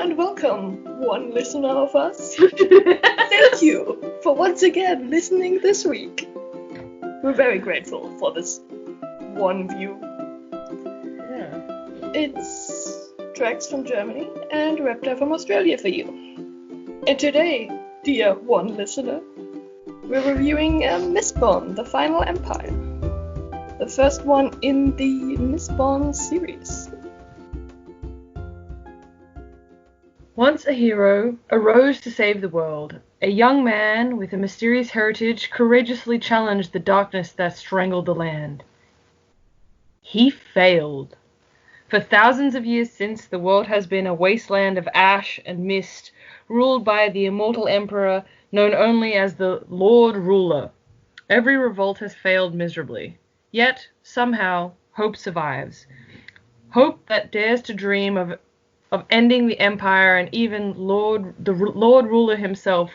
and welcome, one listener of us. Thank you for once again listening this week. We're very grateful for this one view. Yeah. It's Trex from Germany and Raptor from Australia for you. And today, dear one listener, we're reviewing Mistborn, the Final Empire. The first one in the Mistborn series. Once a hero arose to save the world. A young man with a mysterious heritage courageously challenged the darkness that strangled the land. He failed. For thousands of years since, the world has been a wasteland of ash and mist, ruled by the immortal emperor known only as the Lord Ruler. Every revolt has failed miserably. Yet, somehow, hope survives. Hope that dares to dream of ending the empire, and even the Lord Ruler himself.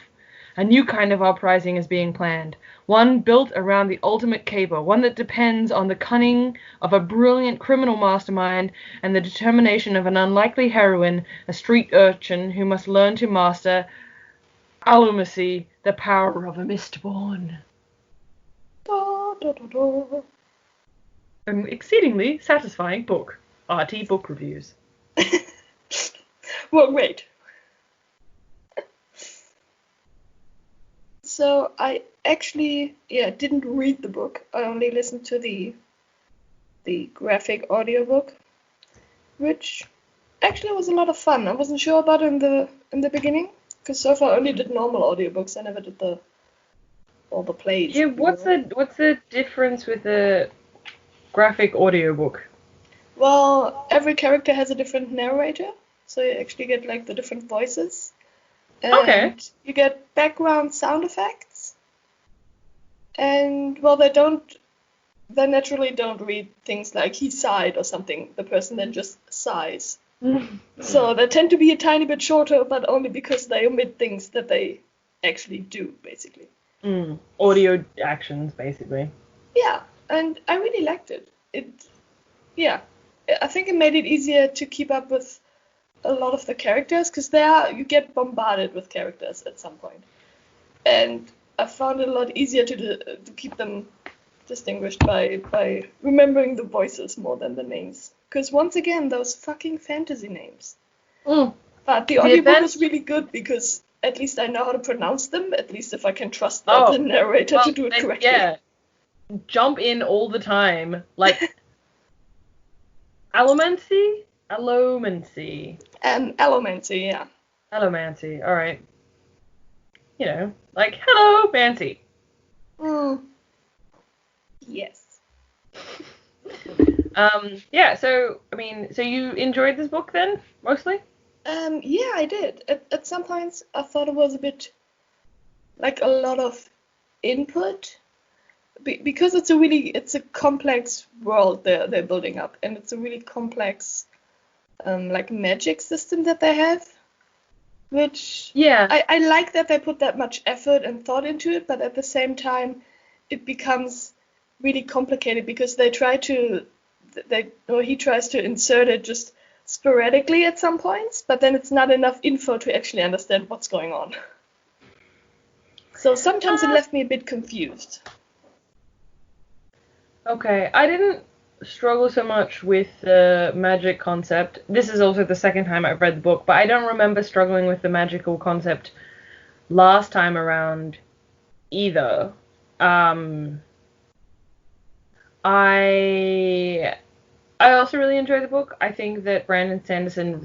A new kind of uprising is being planned, one built around the ultimate caper, one that depends on the cunning of a brilliant criminal mastermind and the determination of an unlikely heroine, a street urchin who must learn to master allumacy, the power of a Mistborn. An exceedingly satisfying book. RT Book Reviews. Well, great. So I actually, didn't read the book. I only listened to the graphic audiobook, which actually was a lot of fun. I wasn't sure about it in the beginning, because so far I only did normal audiobooks. I never did all the plays. Yeah, what's the difference with the graphic audiobook? Well, every character has a different narrator. So you actually get like the different voices. And okay. You get background sound effects. And well, they naturally don't read things like he sighed or something. The person then just sighs. So they tend to be a tiny bit shorter, but only because they omit things that they actually do, basically. Audio actions, basically. Yeah, and I really liked it. I think it made it easier to keep up with a lot of the characters, because you get bombarded with characters at some point. And I found it a lot easier to keep them distinguished by remembering the voices more than the names. Because once again, those fucking fantasy names. But the audiobook was really good because at least I know how to pronounce them, at least if I can trust the narrator to do it correctly. Yeah. Jump in all the time. Like, Allomancy? Allomancy, yeah. Allomancy, alright. You know, like, hello, Mancy. Yes. So you enjoyed this book then, mostly? Yeah, I did. At some points, I thought it was a bit like a lot of input, because it's a complex world they're building up, and it's a really complex like magic system that they have, which I like that they put that much effort and thought into it, but at the same time it becomes really complicated because he tries to insert it just sporadically at some points, but then it's not enough info to actually understand what's going on. So sometimes it left me a bit confused. Okay, I didn't struggle so much with the magic concept. This is also the second time I've read the book, but I don't remember struggling with the magical concept last time around either. I also really enjoy the book. I think that Brandon Sanderson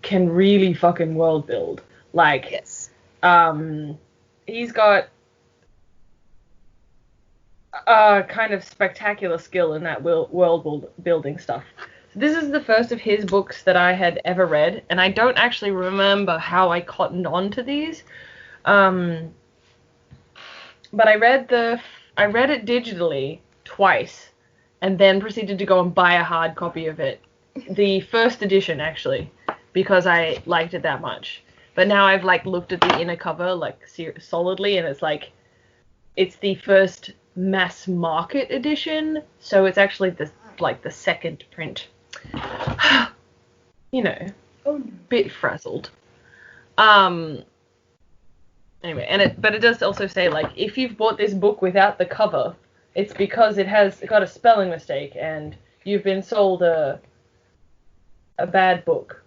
can really fucking world build. Like, yes. He's got kind of spectacular skill in that world building stuff. So this is the first of his books that I had ever read, and I don't actually remember how I cottoned on to these. But I read it digitally twice, and then proceeded to go and buy a hard copy of it, the first edition actually, because I liked it that much. But now I've like looked at the inner cover like solidly, and it's the first mass market edition, so it's actually the second print. You know, Oh no. bit frazzled. Anyway, but it does also say, like, if you've bought this book without the cover, it's because it got a spelling mistake and you've been sold a bad book.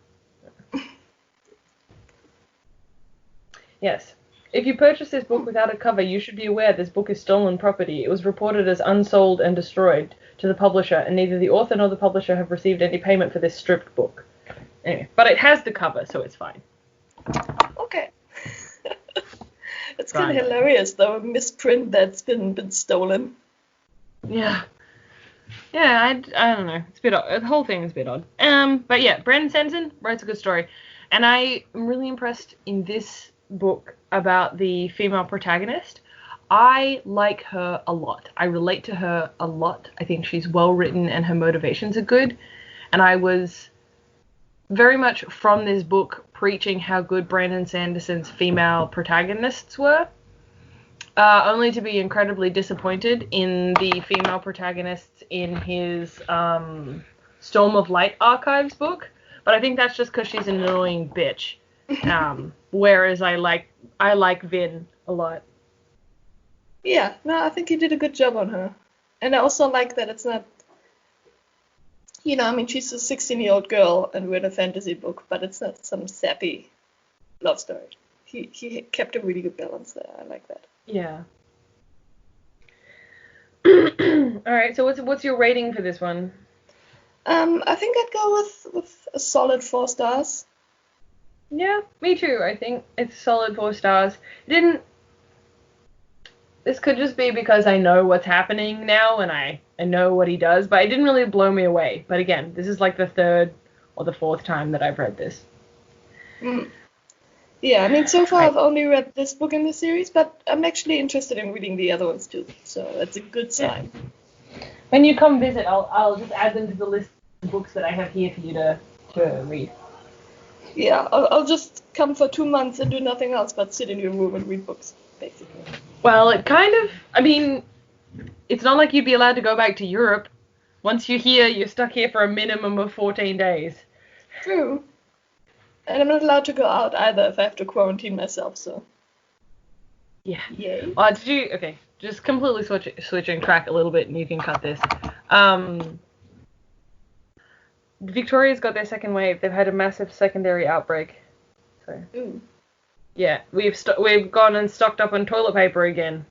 Yes. If you purchase this book without a cover, you should be aware this book is stolen property. It was reported as unsold and destroyed to the publisher, and neither the author nor the publisher have received any payment for this stripped book. Anyway, but it has the cover, so it's fine. Okay. It's kind of hilarious, though, a misprint that's been stolen. Yeah. Yeah, I don't know. It's a bit odd. The whole thing is a bit odd. But yeah, Brandon Sanderson writes a good story. And I am really impressed in this book about the female protagonist. I like her a lot. I relate to her a lot. I think she's well written and her motivations are good. And I was very much from this book preaching how good Brandon Sanderson's female protagonists were, only to be incredibly disappointed in the female protagonists in his Storm of Light Archives book. But I think that's just because she's an annoying bitch. Whereas I like Vin a lot. Yeah, no, I think he did a good job on her. And I also like that it's not, I mean, she's a 16-year-old girl and we're in a fantasy book, but it's not some sappy love story. He kept a really good balance there. I like that. Yeah. All right, so what's your rating for this one? I think I'd go with a solid 4 stars. Yeah, me too. I think it's a solid 4 stars. This could just be because I know what's happening now and I know what he does, but it didn't really blow me away. But again, this is like the 3rd or the 4th time that I've read this. Yeah, I mean, so far I've only read this book in the series, but I'm actually interested in reading the other ones too, so that's a good sign. Yeah. When you come visit, I'll just add them to the list of books that I have here for you to read. Yeah, I'll just come for 2 months and do nothing else but sit in your room and read books, basically. Well, I mean, it's not like you'd be allowed to go back to Europe. Once you're here, you're stuck here for a minimum of 14 days. True. And I'm not allowed to go out either if I have to quarantine myself, so. Yeah. Yay. Okay, just completely switching track a little bit and you can cut this. Victoria's got their second wave. They've had a massive secondary outbreak. So. Ooh. Yeah, we've gone and stocked up on toilet paper again.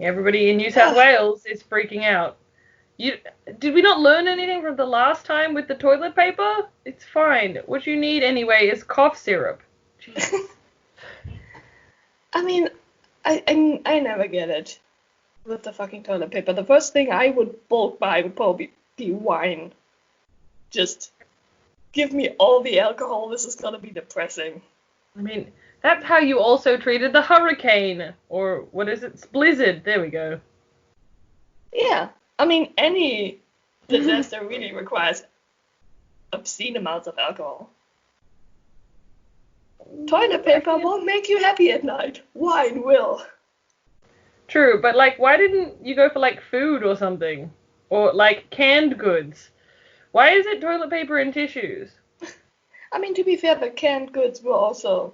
Everybody in New South Wales is freaking out. Did we not learn anything from the last time with the toilet paper? It's fine. What you need anyway is cough syrup. I mean, I never get it with the fucking toilet paper. The first thing I would bulk buy would probably be wine. Just give me all the alcohol. This is gonna be depressing. I mean, that's how you also treated the hurricane. Or what is it? Blizzard. There we go. Yeah. I mean, any disaster really requires obscene amounts of alcohol. Toilet paper won't make you happy at night. Wine will. True, but like, why didn't you go for like food or something? Or like canned goods? Why is it toilet paper and tissues? I mean, to be fair, the canned goods were also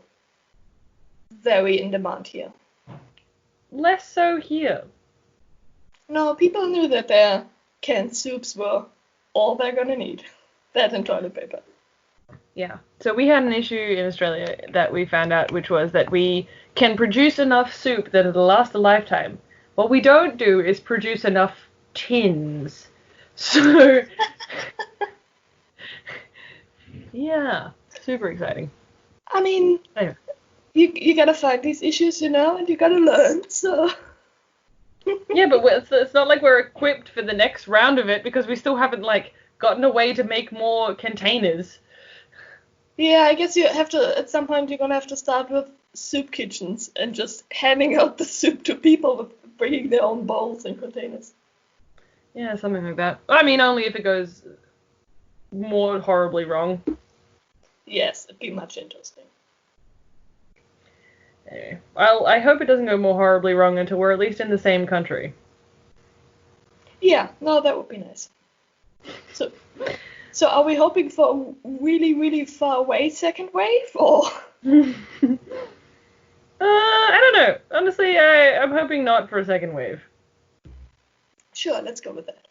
very in demand here. Less so here. No, people knew that their canned soups were all they're gonna need. That and toilet paper. Yeah. So we had an issue in Australia that we found out, which was that we can produce enough soup that it'll last a lifetime. What we don't do is produce enough tins. So, yeah, super exciting. I mean, anyway. you gotta find these issues, and you gotta learn, so... Yeah, but it's not like we're equipped for the next round of it because we still haven't, like, gotten a way to make more containers. Yeah, I guess you have to, at some point, you're gonna have to start with soup kitchens and just handing out the soup to people with bringing their own bowls and containers. Yeah, something like that. I mean, only if it goes more horribly wrong. Yes, it'd be much interesting. Anyway, I hope it doesn't go more horribly wrong until we're at least in the same country. Yeah, no, that would be nice. So. So are we hoping for a really, really far away second wave, or? I don't know. Honestly, I'm hoping not for a second wave. Sure, let's go with that.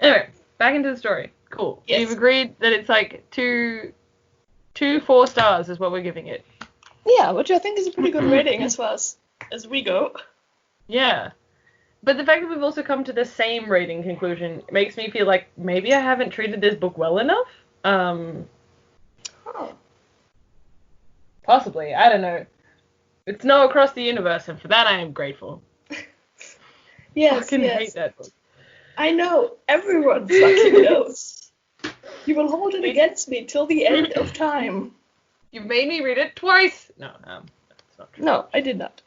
Anyway, back into the story. Cool. Yes. We've agreed that it's like two 4 stars is what we're giving it. Yeah, which I think is a pretty good rating as far as we go. Yeah. But the fact that we've also come to the same rating conclusion makes me feel like maybe I haven't treated this book well enough. Oh. Possibly. I don't know. It's no across the universe, and for that I am grateful. Yes, Fucking yes. hate that book. I know. Everyone fucking knows. You will hold it against me till the end of time. You've made me read it twice. No, that's not true. No, I did not.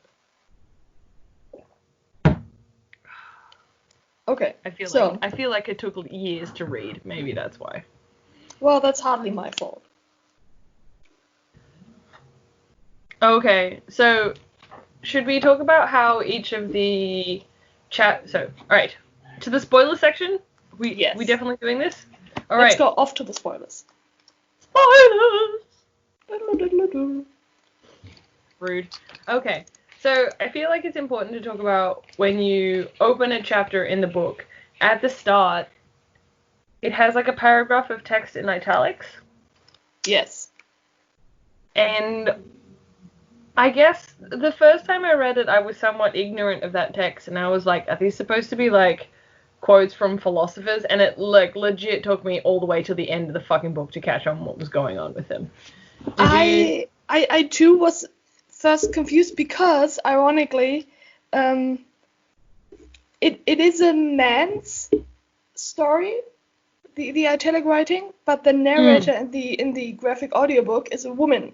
Okay. I feel like it took years to read. Maybe that's why. Well, that's hardly my fault. Okay, so should we talk about how each of the all right, to the spoiler section. We definitely doing this. All right. Let's go off to the spoilers. Spoilers. Rude. Okay. So I feel like it's important to talk about when you open a chapter in the book, at the start, it has like a paragraph of text in italics. Yes. And I guess the first time I read it, I was somewhat ignorant of that text, and I was like, are these supposed to be like quotes from philosophers? And it like legit took me all the way to the end of the fucking book to catch on what was going on with them. I too was first confused because, ironically, it is a man's story, the italic writing, but the narrator in the graphic audiobook is a woman.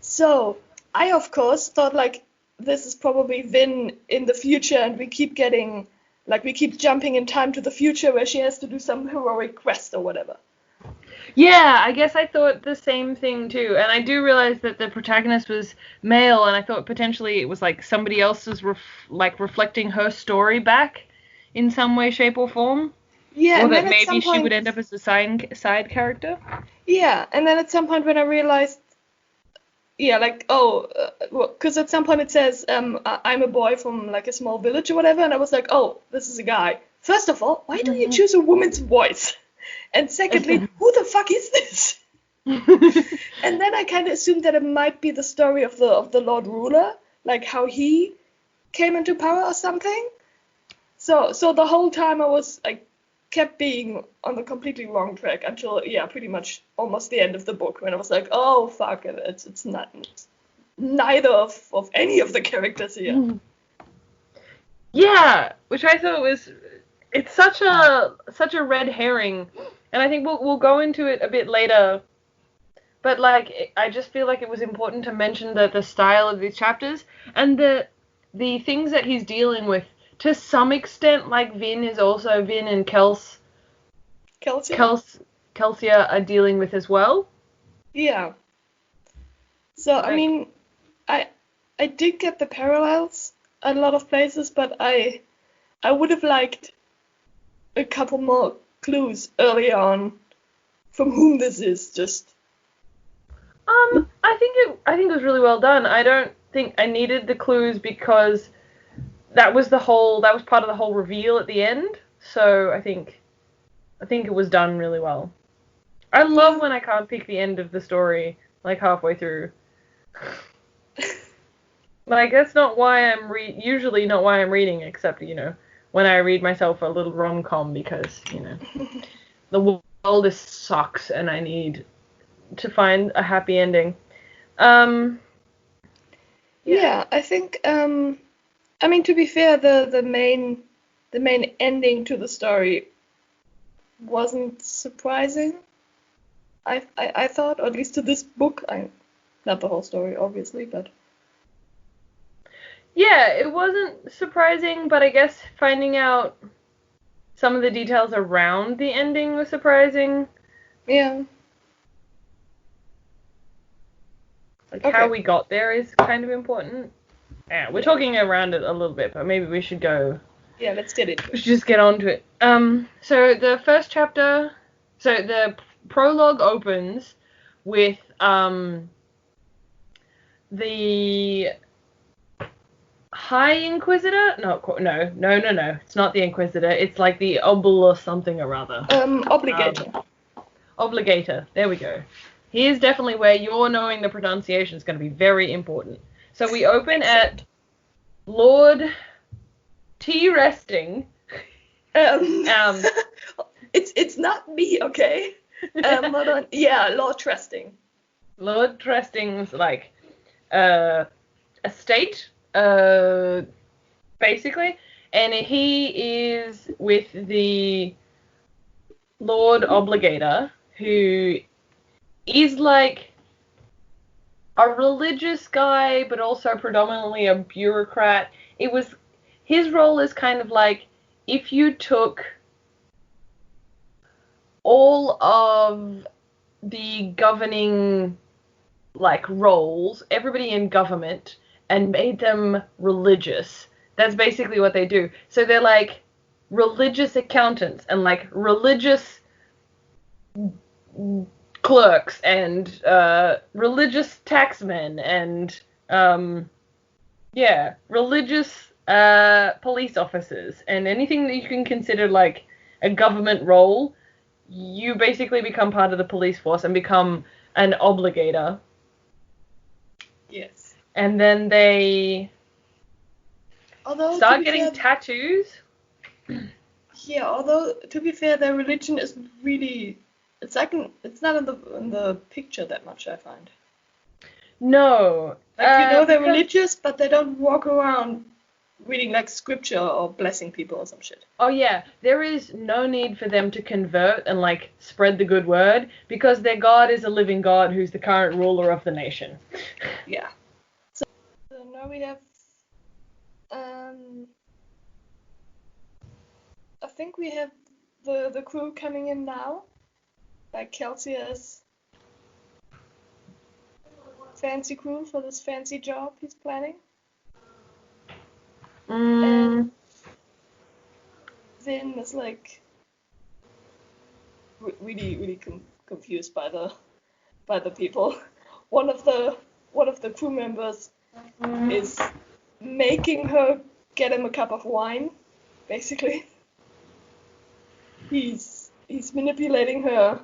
So I of course thought like this is probably Vin in the future, and we keep jumping in time to the future where she has to do some heroic quest or whatever. Yeah, I guess I thought the same thing too, and I do realize that the protagonist was male, and I thought potentially it was like somebody else's reflecting her story back in some way, shape, or form. Yeah, or and that then maybe she would end up as a side character. Yeah, and then at some point when I realized, because at some point it says I'm a boy from like a small village or whatever, and I was like, oh, this is a guy. First of all, why do you choose a woman's voice? And secondly, who the fuck is this? And then I kind of assumed that it might be the story of the Lord Ruler, like how he came into power or something. So the whole time I kept being on the completely wrong track until pretty much almost the end of the book, when I was like, oh fuck it, it's not neither of any of the characters here. Yeah, which I thought it's such a red herring. And I think we'll go into it a bit later, but like I just feel like it was important to mention the style of these chapters and the things that he's dealing with to some extent. Like Vin and Kelsia are dealing with as well. Yeah. So I mean, I did get the parallels a lot of places, but I would have liked a couple more clues early on from whom this is. Just I think it was really well done. I don't think I needed the clues because that was part of the whole reveal at the end. So I think it was done really well. I love when I can't pick the end of the story like halfway through. Like that's not why usually not why I'm reading, except when I read myself a little rom-com because, the world sucks and I need to find a happy ending. Yeah, I think, I mean, to be fair, the main ending to the story wasn't surprising. I thought, or at least to this book, not the whole story, obviously, but... Yeah, it wasn't surprising, but I guess finding out some of the details around the ending was surprising. Yeah. Like how we got there is kind of important. Yeah, we're talking around it a little bit, but maybe we should go Yeah, let's get into We should it. just get on to it. So the first chapter, so the prologue opens with the High Inquisitor? No. It's not the Inquisitor. It's like the Obel or something or other. Obligator. Obligator. There we go. Here's definitely where your knowing the pronunciation is going to be very important. So we open at Lord T. Resting. It's not me, okay? Hold on. Yeah, Lord Trusting. Lord Tresting's like estate, basically, and he is with the Lord Obligator, who is like a religious guy, but also predominantly a bureaucrat. His role is kind of like if you took all of the governing like roles, everybody in government, and made them religious. That's basically what they do. So they're like religious accountants and like religious clerks and religious taxmen and religious police officers and anything that you can consider like a government role. You basically become part of the police force and become an obligator. Yes. And then they start getting tattoos. Yeah, although to be fair, their religion is really it's not in the picture that much, I find. No. Like they're religious, but they don't walk around reading like scripture or blessing people or some shit. Oh yeah, there is no need for them to convert and like spread the good word because their God is a living God who's the current ruler of the nation. Yeah. So now we have I think we have the crew coming in now. Like Kelsia's fancy crew for this fancy job he's planning. And Vin is like really confused by the people. One of the crew members is making her get him a cup of wine, basically. He's manipulating her,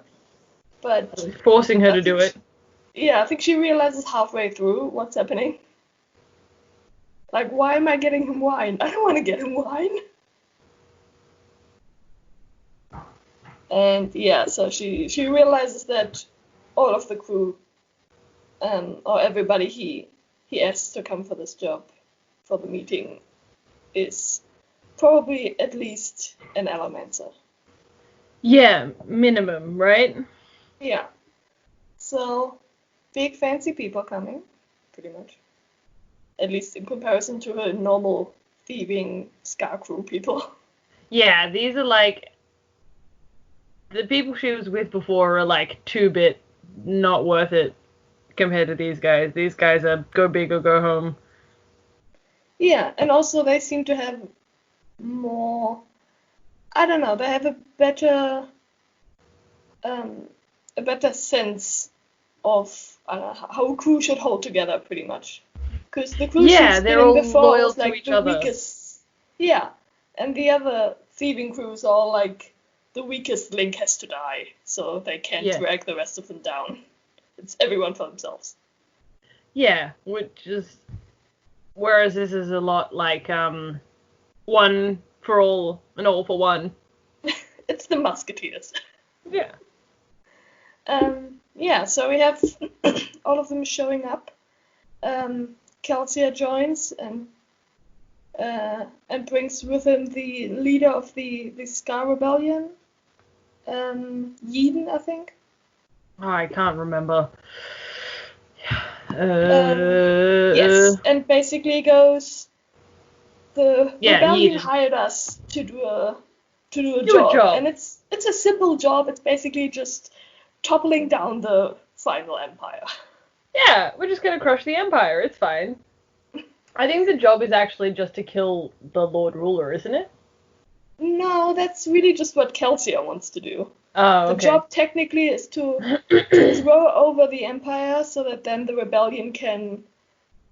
but forcing her to do it. Yeah, I think she realizes halfway through what's happening. Like, why am I getting him wine? I don't want to get him wine. And yeah, so she realizes that all of the crew, or everybody he asked to come for this job, for the meeting, is probably at least an Elementor. Yeah, minimum, right? Yeah. So, big fancy people coming, pretty much. At least in comparison to her normal thieving Scar crew people. Yeah, these are like the people she was with before are like 2-bit, not worth it compared to these guys. These guys are go big or go home. Yeah, and also they seem to have more, I don't know, they have a better sense of how a crew should hold together, pretty much. Because the crew she's they're all before loyal was like to each the other. weakest. Yeah, and the other thieving crews are all like the weakest link has to die, so they can't drag the rest of them down. It's everyone for themselves. Yeah, which is whereas this is a lot like one for all and all for one. It's the Musketeers. Yeah. Yeah, so we have all of them showing up. Kelsia joins and brings with him the leader of the Scar Rebellion, Yeadon, I think. Oh, I can't remember. Yes, and basically goes, the rebellion Yeadon hired us to do a job, and it's a simple job. It's basically just toppling down the final empire. Yeah, we're just gonna crush the empire. It's fine. I think the job is actually just to kill the Lord Ruler, isn't it? No, that's really just what Kelsia wants to do. Oh, The okay. job technically is to throw over the empire so that then the rebellion can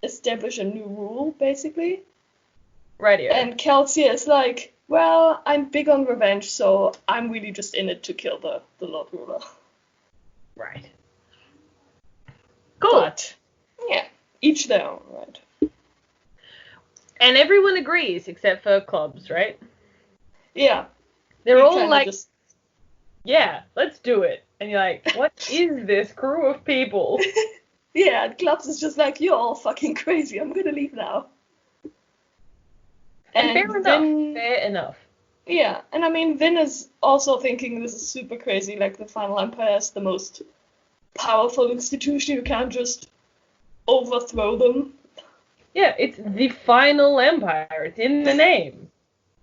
establish a new rule, basically. Radio. And Kelsia is like, well, I'm big on revenge, so I'm really just in it to kill the Lord Ruler. Right. Cool. But, yeah, each their own, right? And everyone agrees except for Clubs, right? Yeah. They're he all kinda like, just... yeah, let's do it. And you're like, what is this crew of people? Yeah, and Clubs is just like, you're all fucking crazy, I'm gonna leave now. And fair Vin, enough. Fair enough. yeah, and I mean, Vin is also thinking this is super crazy, like the Final Empire is the most powerful institution, you can't just overthrow them. Yeah, it's the final empire. It's in the name.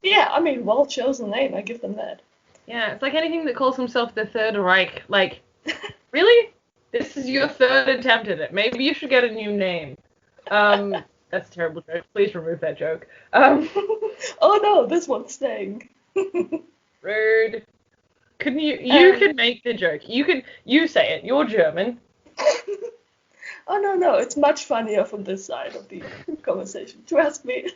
Yeah, I mean, well chosen name, I give them that. Yeah, it's like anything that calls himself the Third Reich. Like, really? This is your third attempt at it. Maybe you should get a new name. That's a terrible joke. Please remove that joke. Oh no, this one's staying. Rude. Couldn't you? You can make the joke. You say it. You're German. Oh no, it's much funnier from this side of the conversation. Trust me.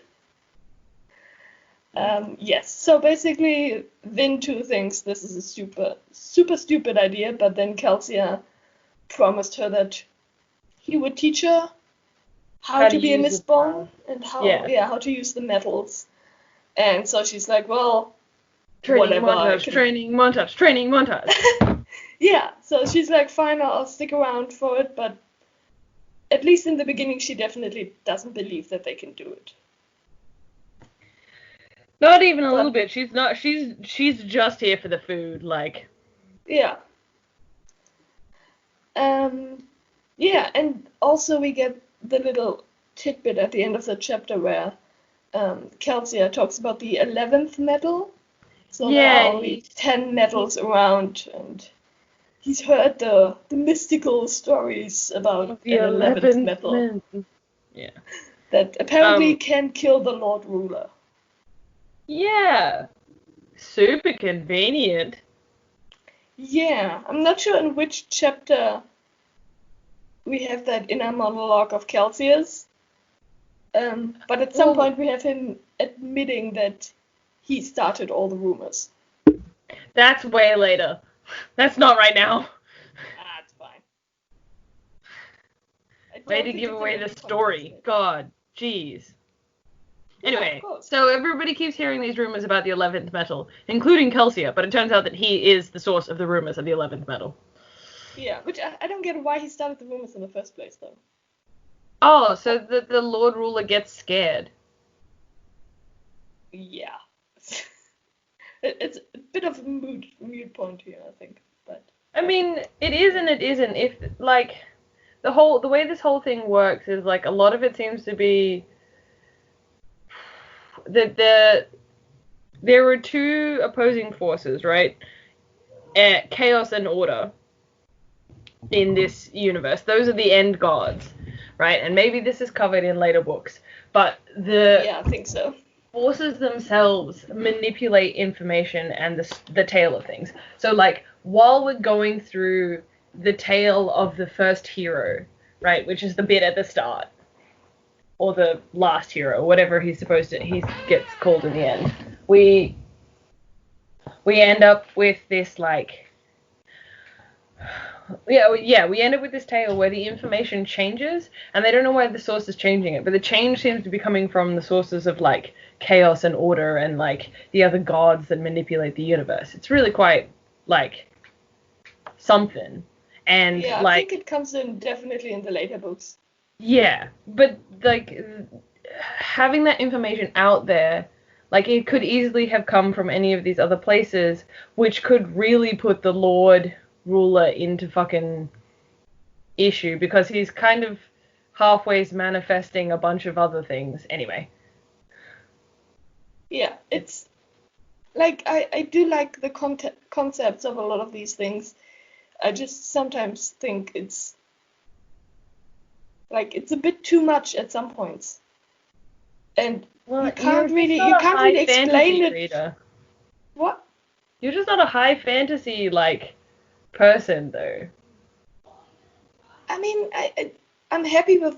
Yes, so basically, Vin 2 thinks this is a super stupid idea, but then Kelsia promised her that he would teach her how to be a Mistborn and how to use the metals. And so she's like, well, training whatever. Training montage. Yeah, so she's like, fine, I'll stick around for it, but at least in the beginning, she definitely doesn't believe that they can do it. Not even a little bit. She's not. She's just here for the food. Like. Yeah. Yeah, and also we get the little tidbit at the end of the chapter where Kelsia talks about the 11th metal. So there are only 10 metals around, and he's heard the mystical stories about the 11th metal. Yeah. That apparently can kill the Lord Ruler. Yeah. Super convenient. Yeah, I'm not sure in which chapter we have that inner monologue of Kelsia's. But at some point we have him admitting that he started all the rumors. That's way later. That's not right now. It's fine. Way to give away the story. God, jeez. Anyway, yeah, so everybody keeps hearing these rumors about the 11th metal, including Kelsia, but it turns out that he is the source of the rumors of the 11th metal. Yeah, which I don't get why he started the rumors in the first place, though. Oh, so the Lord Ruler gets scared. Yeah. It's a bit of a mood point here, I think. But I mean, it is and it isn't. If, like, the way this whole thing works is, like, a lot of it seems to be that there are two opposing forces, right? Chaos and order in this universe. Those are the end gods, right? And maybe this is covered in later books, but yeah, I think so. Forces themselves manipulate information and the tale of things. So, like, while we're going through the tale of the first hero, right, which is the bit at the start, or the last hero, whatever he gets called in the end, we end up with this, like, we end up with this tale where the information changes, and they don't know why the source is changing it, but the change seems to be coming from the sources of, like, chaos and order and, like, the other gods that manipulate the universe. It's really quite, like, something. And, yeah, like, I think it comes in definitely in the later books. Yeah, but, like, having that information out there, like, it could easily have come from any of these other places, which could really put the Lord Ruler into fucking issue, because he's kind of halfway manifesting a bunch of other things. Anyway. Yeah, it's, like, I do like the concepts of a lot of these things. I just sometimes think it's, like, it's a bit too much at some points. And you can't really explain it. Reader. What? You're just not a high fantasy, like, person, though. I mean, I'm happy with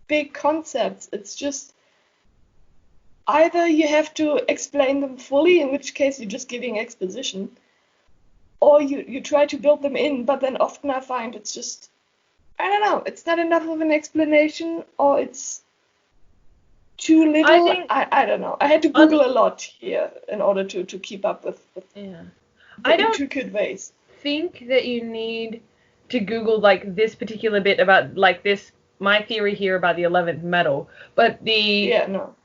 big concepts. It's just either you have to explain them fully, in which case you're just giving exposition, or you try to build them in, but then often I find it's just, I don't know, it's not enough of an explanation, or it's too little. I don't know. I had to Google a lot here in order to keep up with yeah. the intricate ways. Think that you need to Google, like, this particular bit about, like, this, my theory here about the 11th metal, but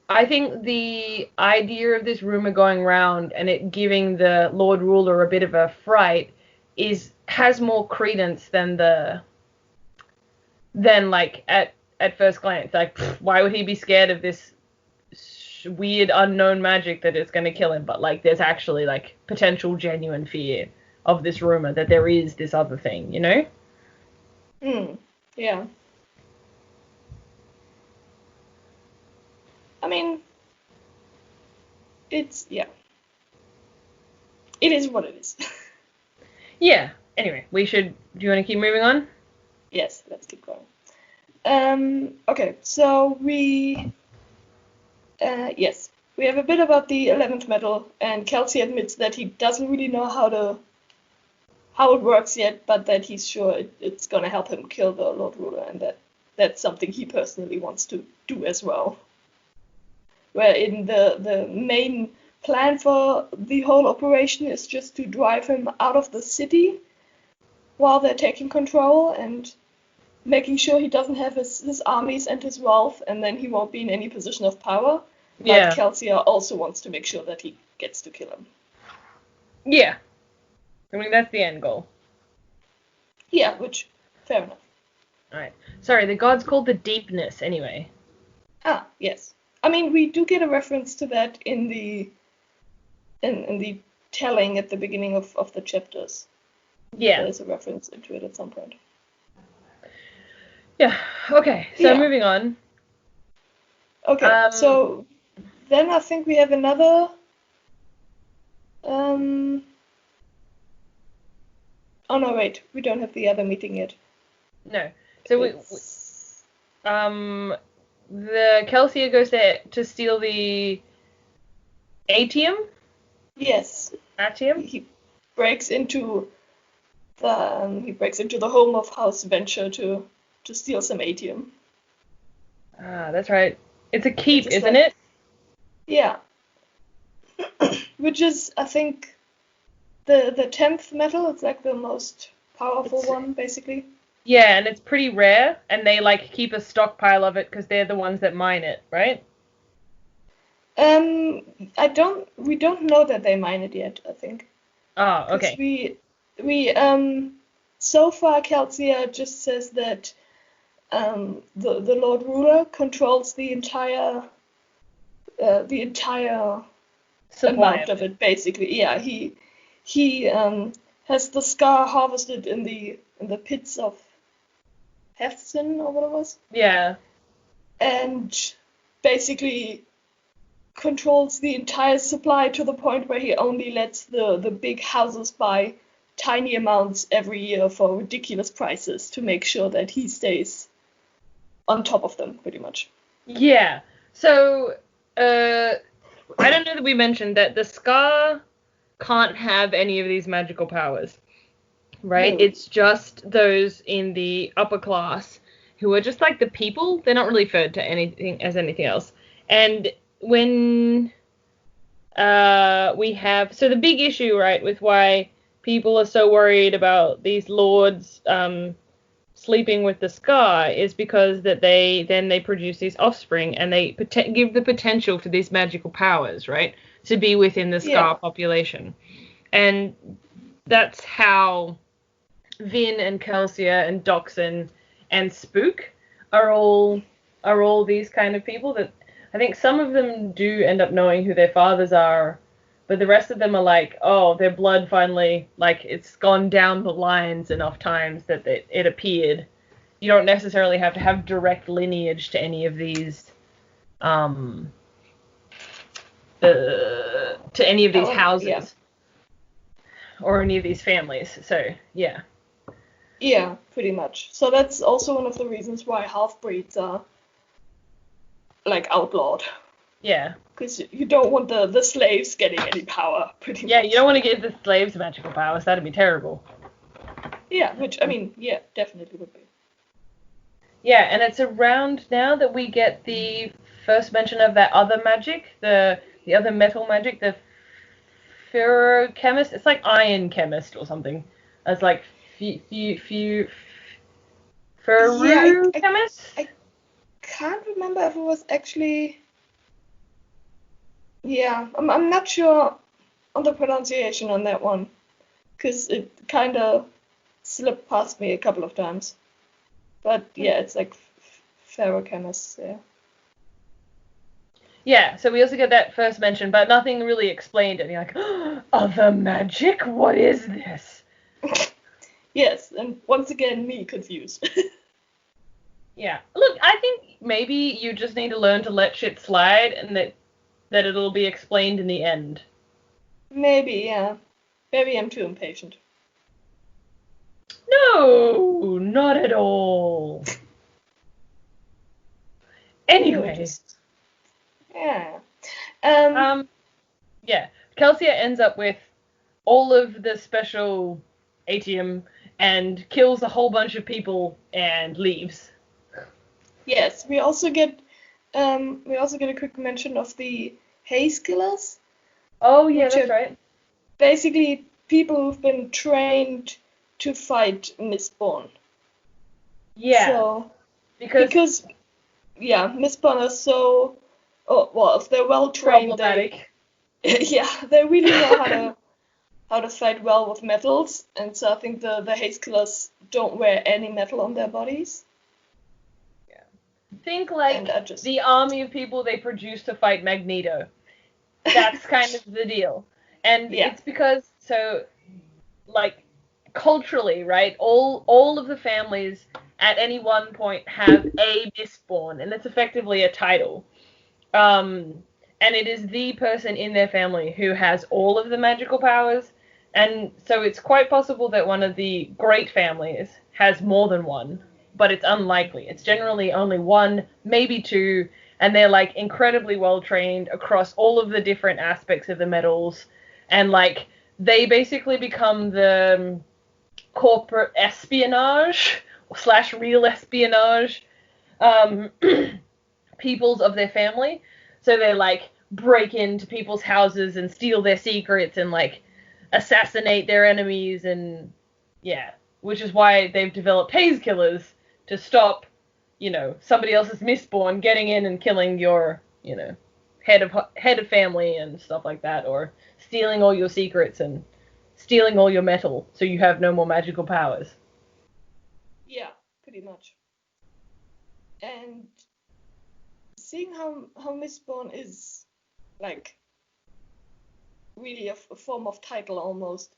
I think the idea of this rumor going around and it giving the Lord Ruler a bit of a fright has more credence than like at first glance. Like, why would he be scared of this weird unknown magic that is going to kill him? But, like, there's actually, like, potential genuine fear of this rumor that there is this other thing, you know? Yeah. I mean, it is what it is. Yeah. Anyway, do you want to keep moving on? Yes, let's keep going. Okay, so we have a bit about the 11th metal, and Kelsey admits that he doesn't really know how it works yet, but that he's sure it's gonna help him kill the Lord Ruler, and that's something he personally wants to do as well. Where in the main plan for the whole operation is just to drive him out of the city while they're taking control and making sure he doesn't have his armies and his wealth, and then he won't be in any position of power. But Kelsey also wants to make sure that he gets to kill him. Yeah. I mean, that's the end goal. Yeah, which, fair enough. Alright. Sorry, the god's called the Deepness, anyway. Ah, yes. I mean, we do get a reference to that in the telling at the beginning of the chapters. Yeah. There's a reference into it at some point. Yeah, okay, so moving on. Okay, so then I think we have another... Oh no, wait, we don't have the other meeting yet. No. So the Kelsier goes there to steal the Atium? Yes. Atium? He breaks into the home of House Venture to steal some Atium. Ah, that's right. It's a keep, isn't it? Yeah. Which is, I think, the 10th metal. It's like the most powerful one, basically. Yeah, and it's pretty rare, and they, like, keep a stockpile of it because they're the ones that mine it, right? We don't know that they mine it yet, I think. Oh, okay. We so far Kelsier just says that the Lord Ruler controls the entire amount of it, basically. Yeah, he has the scar harvested in the pits of Hefson, or what it was. Yeah. And basically controls the entire supply to the point where he only lets the big houses buy tiny amounts every year for ridiculous prices to make sure that he stays on top of them, pretty much. Yeah. So, I don't know that we mentioned that the Scar can't have any of these magical powers, right? No. It's just those in the upper class who are just like the people. They're not referred to anything else. And when we have... So the big issue, right, with why people are so worried about these lords sleeping with the Scar is because that they produce these offspring and they give the potential for these magical powers, right, to be within the Scar population. And that's how Vin and Kelsier and Doxon and Spook are all these kind of people that I think some of them do end up knowing who their fathers are, but the rest of them are like, oh, their blood finally, like, it's gone down the lines enough times that it appeared. You don't necessarily have to have direct lineage to any of these, houses. Yeah. or any of these families. So, yeah. Yeah, pretty much. So that's also one of the reasons why half-breeds are, like, outlawed. Yeah. Because you don't want the slaves getting any power, pretty Yeah, much. you don't want to give the slaves magical powers. That'd be terrible. Yeah, which, I mean, yeah, definitely would be. Yeah, and it's around now that we get the first mention of that other magic, the other metal magic, the ferrochemist. It's like iron chemist or something. It's like Yeah, ferrochemist. I can't remember if it was actually... Yeah, I'm not sure on the pronunciation on that one, because it kind of slipped past me a couple of times. But yeah, it's like ferrochemist, yeah. Yeah, so we also get that first mention, but nothing really explained. And you're like, oh, other magic? What is this? Yes, and once again, me confused. Yeah. Look, I think maybe you just need to learn to let shit slide, and that it'll be explained in the end. Maybe, yeah. Maybe I'm too impatient. No, not at all. Anyway. Yeah. Yeah. Kelsia ends up with all of the special atium and kills a whole bunch of people and leaves. Yes, we also get a quick mention of the haze killers. Oh yeah, that's right. Basically, people who've been trained to fight Mistborn. Yeah. So, because Mistborn are so, if they're well trained, they really know how to fight well with metals, and so I think the haze killers don't wear any metal on their bodies. Yeah. Think like the army of people they produce to fight Magneto. That's kind of the deal. And it's because, so, like, culturally, right, all of the families at any one point have a Mistborn, and it's effectively a title. And it is the person in their family who has all of the magical powers, and so it's quite possible that one of the great families has more than one, but it's unlikely. It's generally only one, maybe two, and they're like incredibly well trained across all of the different aspects of the metals, and like they basically become the corporate espionage / real espionage peoples of their family. So they like break into people's houses and steal their secrets and like assassinate their enemies, and yeah, which is why they've developed haze killers to stop, somebody else's Mistborn getting in and killing your, head of family and stuff like that, or stealing all your secrets and stealing all your metal so you have no more magical powers. Yeah, pretty much. And seeing how Mistborn is like really a form of title almost,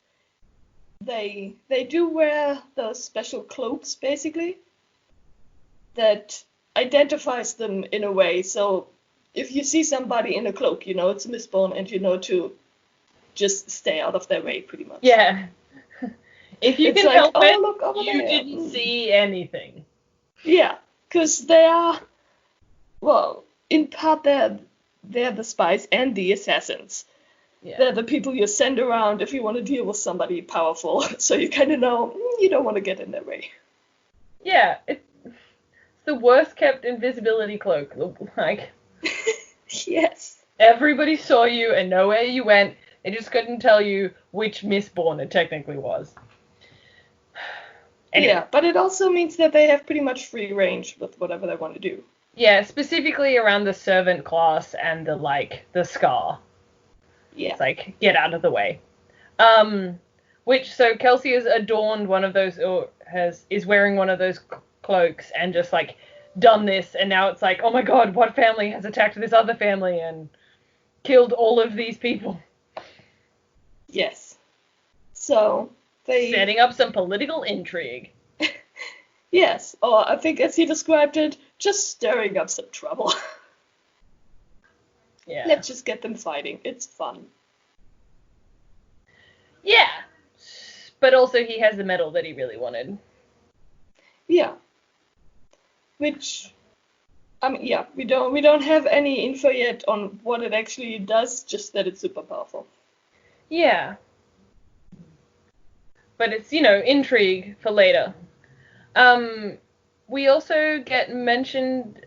they do wear those special cloaks basically that identifies them in a way. So if you see somebody in a cloak, you know it's Mistborn, and you know to just stay out of their way, pretty much. Yeah. If you can help it, look over you there. didn't see anything. Yeah, because they are, well, in part they're the spies and the assassins. Yeah. They're the people you send around if you want to deal with somebody powerful, so you kind of know you don't want to get in their way. Yeah, it's the worst kept invisibility cloak. Like, yes. Everybody saw you and know where you went. They just couldn't tell you which Mistborn it technically was. Anyway. Yeah, but it also means that they have pretty much free range with whatever they want to do. Yeah, specifically around the servant class and the Scar. Yeah. It's like, get out of the way. So Kelsey has adorned one of those, or is wearing one of those cloaks and just like done this, and now it's like, oh my god, what family has attacked this other family and killed all of these people? Yes. So setting up some political intrigue. Yes, or I think as he described it, just stirring up some trouble. Yeah. Let's just get them fighting. It's fun. Yeah. But also he has the medal that he really wanted. Yeah. Which, I mean, yeah, we don't have any info yet on what it actually does, just that it's super powerful. Yeah. But it's, intrigue for later. We also get mentioned.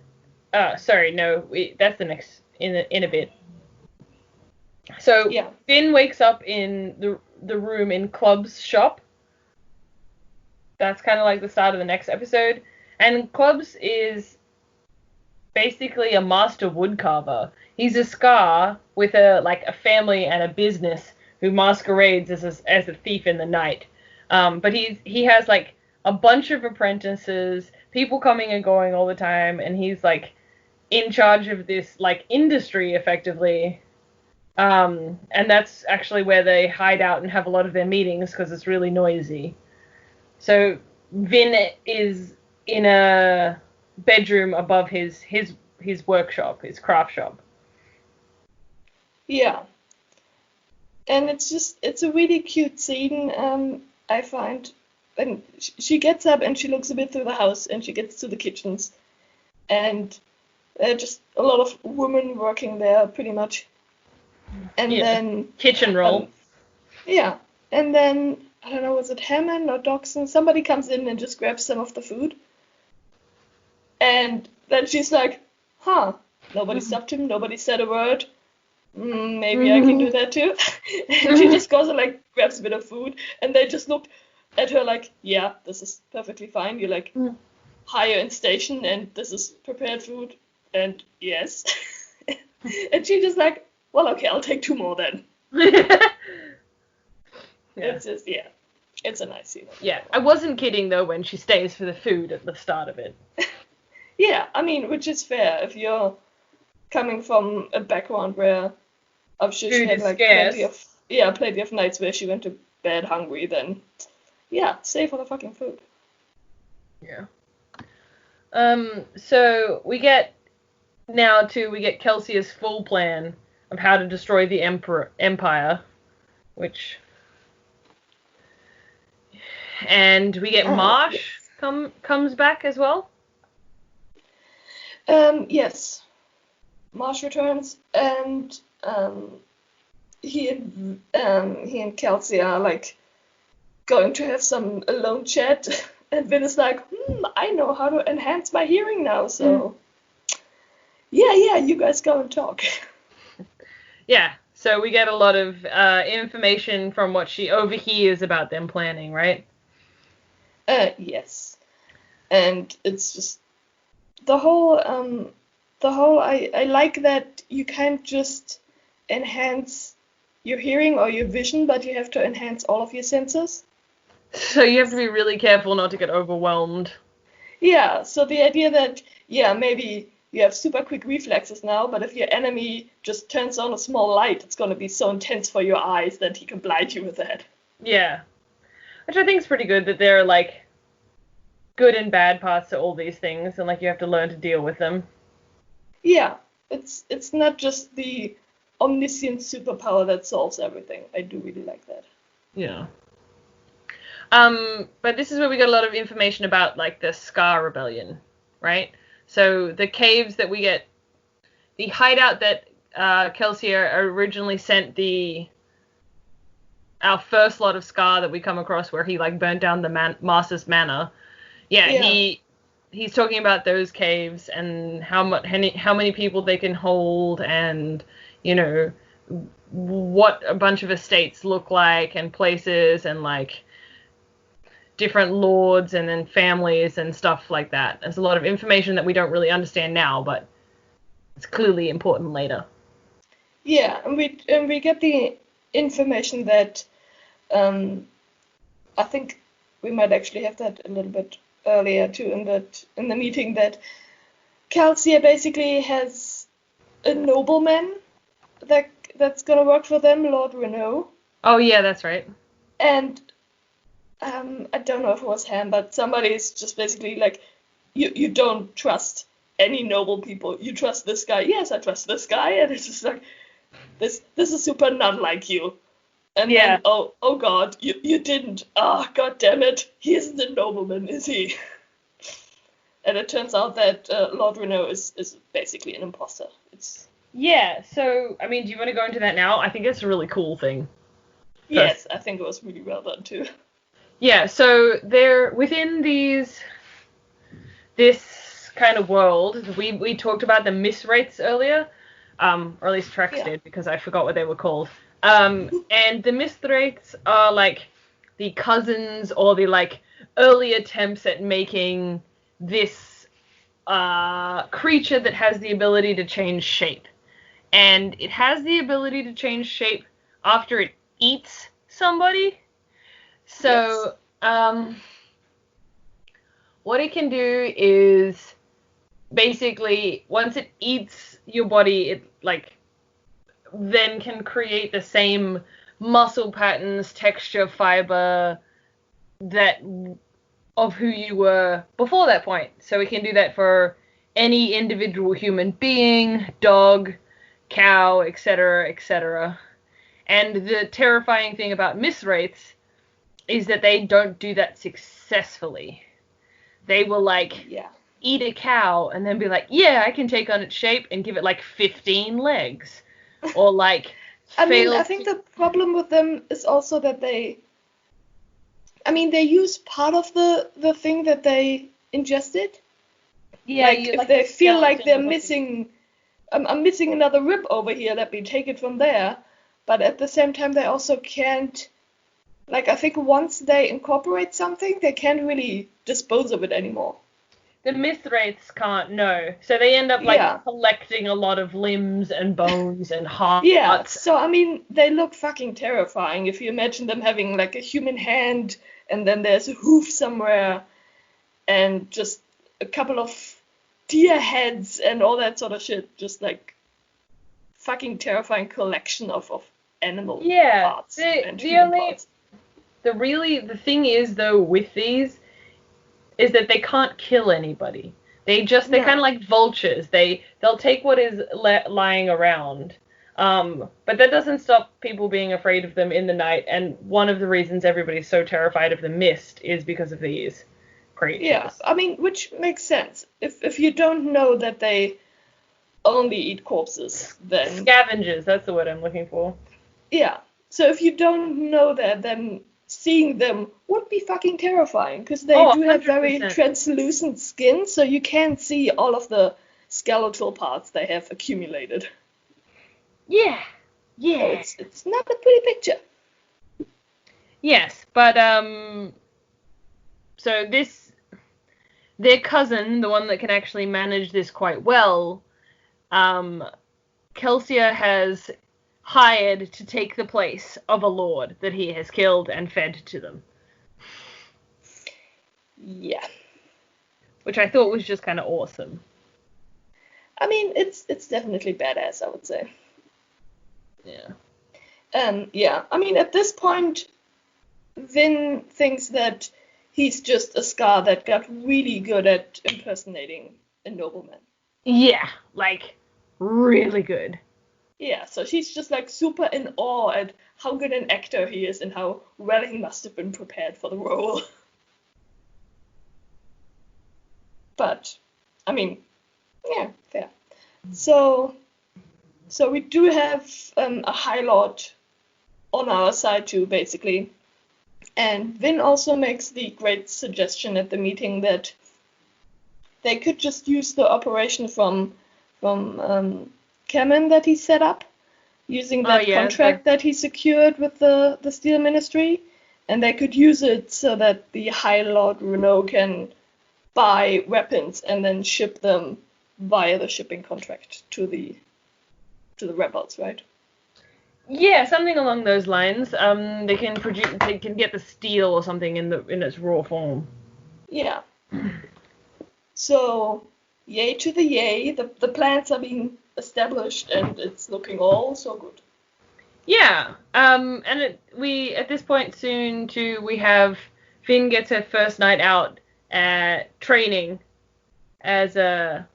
That's the next in a bit. So Yeah. Finn wakes up in the room in Club's shop. That's kind of like the start of the next episode. And Clubs is basically a master woodcarver. He's a scar with a family and a business who masquerades as a thief in the night. But he has like a bunch of apprentices, people coming and going all the time, and he's like in charge of this like industry effectively. And that's actually where they hide out and have a lot of their meetings because it's really noisy. So Vin is in a bedroom above his workshop, his craft shop. Yeah. And it's a really cute scene, I find. And she gets up and she looks a bit through the house and she gets to the kitchens. And there are just a lot of women working there, pretty much. And then... Kitchen roll. Yeah. And then, I don't know, was it Hammond or Dawson? Somebody comes in and just grabs some of the food. And then she's like, nobody stopped him, nobody said a word. Maybe I can do that too. And she just goes and like grabs a bit of food, and they just look at her like, yeah, this is perfectly fine. You're like higher in station, and this is prepared food, and yes. And she just like, well, okay, I'll take 2 more then. It's just, yeah, it's a nice scene. Yeah, I wasn't kidding though when she stays for the food at the start of it. Yeah, I mean, which is fair if you're coming from a background where I'm sure she had like plenty of nights where she went to bed hungry, then yeah, save for the fucking food. Yeah. So we get Kelsia's full plan of how to destroy the Empire, and we get Marsh comes back as well. Yes. Marsh returns, and he and Kelsey are like going to have some alone chat, and Vin is like, I know how to enhance my hearing now, so yeah, you guys go and talk. Yeah, so we get a lot of information from what she overhears about them planning, right? Yes, and it's just the whole I like that you can't just enhance your hearing or your vision, but you have to enhance all of your senses. So you have to be really careful not to get overwhelmed. Yeah, so the idea that, maybe you have super quick reflexes now, but if your enemy just turns on a small light, it's going to be so intense for your eyes that he can blind you with that. Yeah. Which I think is pretty good, that there are, like, good and bad parts to all these things, and, like, you have to learn to deal with them. Yeah, it's not just the omniscient superpower that solves everything. I do really like that. Yeah. But this is where we got a lot of information about, like, the Scar Rebellion, right? So the caves that we get, the hideout that Kelsier originally sent our first lot of Scar that we come across, where he like burnt down the Master's Manor. Yeah. He's talking about those caves and how many people they can hold, and what a bunch of estates look like, and places, and like different lords and then families and stuff like that. There's a lot of information that we don't really understand now, but it's clearly important later. Yeah, and we get the information that I think we might actually have that a little bit earlier too, in the meeting, that Calcia basically has a nobleman that's gonna work for them, Lord Renault. Oh yeah, that's right. And I don't know if it was Ham, but somebody's just basically like, you don't trust any noble people. You trust this guy. Yes, I trust this guy. And it's just like, this is super non-like you. And Yeah. then, oh god, you didn't. Ah, god damn it. He isn't a nobleman, is he? And it turns out that Lord Renault is basically an imposter. Yeah, so, I mean, do you want to go into that now? I think it's a really cool thing. Yes, I think it was really well done too. Yeah, so they're within this kind of world. We talked about the miss rates earlier, or at least Trex did, because I forgot what they were called. And the miss rates are like the cousins or the like early attempts at making this creature that has the ability to change shape. And it has the ability to change shape after it eats somebody. So, what it can do is basically once it eats your body, it like then can create the same muscle patterns, texture, fiber that of who you were before that point. So it can do that for any individual human being, dog, cow, etc., etc. And the terrifying thing about miss rates is that they don't do that successfully. They will like eat a cow and then be like, yeah, I can take on its shape and give it like 15 legs. Or like I think the problem with them is also that they use part of the thing that they ingested. Yeah, like if they feel like they're missing, I'm missing another rib over here, let me take it from there. But at the same time, they also can't, like, I think once they incorporate something, they can't really dispose of it anymore. The myth rates can't, no. So they end up, like, collecting a lot of limbs and bones and hearts. Yeah, so, I mean, they look fucking terrifying. If you imagine them having, like, a human hand, and then there's a hoof somewhere, and just a couple of deer heads and all that sort of shit. Just, like, fucking terrifying collection of animal parts and human parts. The thing is, though, with these, is that they can't kill anybody. They're kind of like vultures. They'll take what is lying around. But that doesn't stop people being afraid of them in the night. And one of the reasons everybody's so terrified of the mist is because of these creatures. Yeah, I mean, which makes sense. If you don't know that they only eat corpses, then scavengers. That's the word I'm looking for. Yeah. So if you don't know that, then seeing them would be fucking terrifying, because they do have 100%. very translucent skin, so you can't see all of the skeletal parts they have accumulated. Yeah. So it's not a pretty picture. Yes, but so their cousin, the one that can actually manage this quite well, Kelsia has hired to take the place of a lord that he has killed and fed to them. Yeah. Which I thought was just kind of awesome. I mean, it's definitely badass, I would say. Yeah. Yeah. I mean, at this point, Vin thinks that he's just a Scar that got really good at impersonating a nobleman. Yeah, like, really good. Yeah, so she's just like super in awe at how good an actor he is and how well he must have been prepared for the role. But, I mean, yeah, fair. So we do have a High Lord on our side too, basically. And Vin also makes the great suggestion at the meeting that they could just use the operation from Kemen that he set up, using that contract that he secured with the Steel Ministry, and they could use it so that the High Lord Renault can buy weapons and then ship them via the shipping contract to the rebels, right? Yeah, something along those lines. They can get the steel or something in its raw form. Yeah. So, yay to the yay. The plans are being established and it's looking all so good. Yeah. And at this point soon too, we have Finn gets her first night out training as a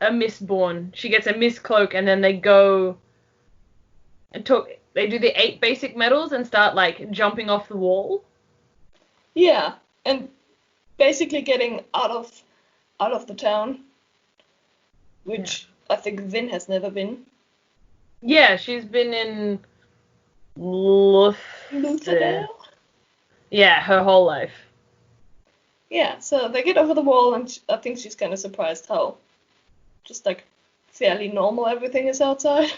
Mistborn. She gets a mist cloak, and then they go and talk. they do the 8 basic medals and start like jumping off the wall. Yeah, and basically getting out of the town, which I think Vin has never been. Yeah, she's been in Lutherdale? Yeah, her whole life. Yeah, so they get over the wall, and I think she's kind of surprised how just like fairly normal everything is outside.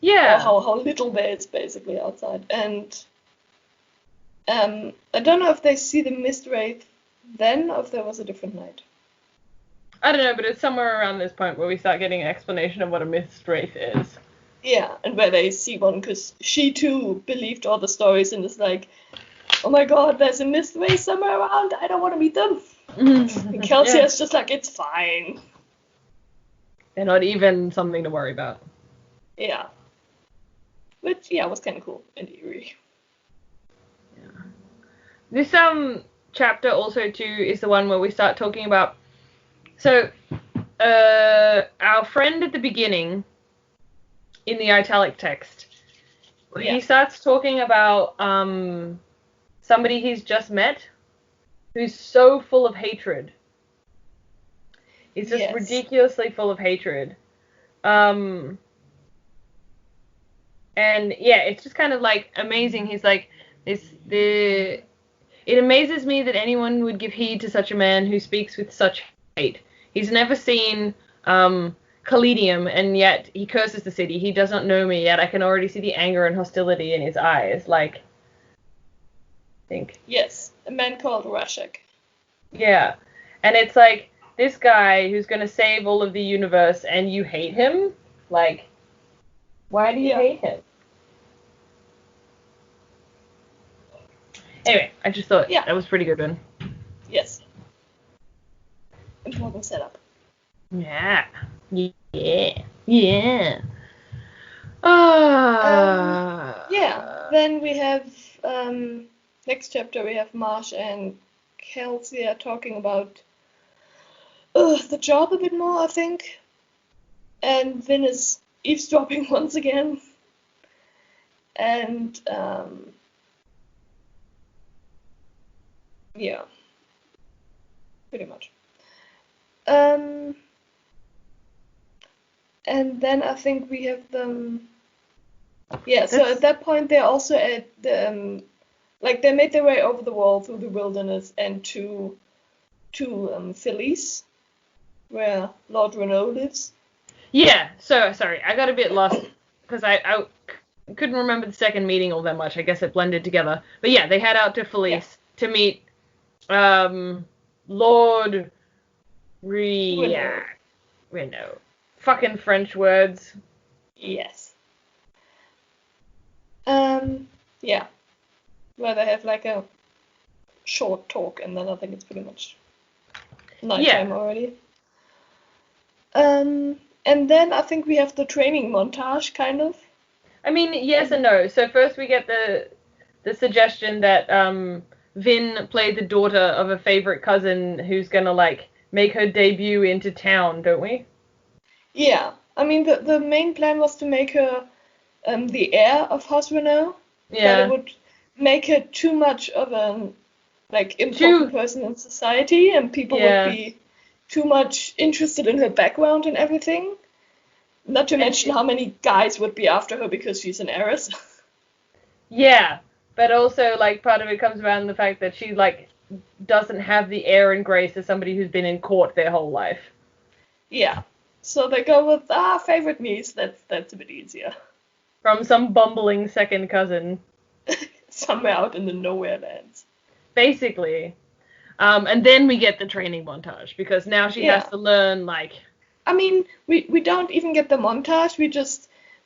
Yeah. Or how little there is basically outside. And I don't know if they see the mist wraith then, or if there was a different night. I don't know, but it's somewhere around this point where we start getting an explanation of what a mist wraith is. Yeah, and where they see one, because she too believed all the stories and is like, oh my god, there's a mist wraith somewhere around, I don't want to meet them. And Kelsey is just like, it's fine. They're not even something to worry about. Yeah. Which, yeah, was kind of cool and eerie. Yeah. This chapter also too is the one where we start talking about. So, our friend at the beginning, in the italic text, he starts talking about somebody he's just met, who's so full of hatred. He's just ridiculously full of hatred. And yeah, it's just kind of like amazing. He's like, it amazes me that anyone would give heed to such a man who speaks with such hate. He's never seen Caledium, and yet he curses the city. He does not know me, yet I can already see the anger and hostility in his eyes. Like, I think. Yes, a man called Rashek. Yeah, and it's like, this guy who's going to save all of the universe, and you hate him? Like, why do you hate him? Anyway, I just thought that was pretty good one. Yes. Important setup. Yeah. Yeah. Yeah. Then we have next chapter we have Marsh and Kelsey are talking about the job a bit more, I think. And Vin is eavesdropping once again. And yeah. Pretty much. And then I think we have them. Yeah, so at that point they're also at the like they made their way over the wall through the wilderness and to Felice, where Lord Renault lives. Yeah, so sorry, I got a bit lost because I couldn't remember the second meeting all that much. I guess it blended together. But yeah, they head out to Felice to meet Lord Renault. Fucking French words. Yes. Yeah. Where they have like a short talk, and then I think it's pretty much nighttime already. And then I think we have the training montage, kind of. I mean, yes and no. So first we get the suggestion that Vin played the daughter of a favorite cousin who's gonna like make her debut into town, don't we? Yeah. I mean, the main plan was to make her the heir of House Renault. Yeah. But it would make her too much of an important person in society, and people would be too much interested in her background and everything. Not to mention how many guys would be after her because she's an heiress. Yeah, but also like part of it comes around the fact that she like doesn't have the air and grace of somebody who's been in court their whole life. Yeah. So they go with favorite niece. That's a bit easier. From some bumbling second cousin. Somewhere out in the nowhere lands. Basically. And then we get the training montage because now she has to learn like. I mean, we don't even get the montage.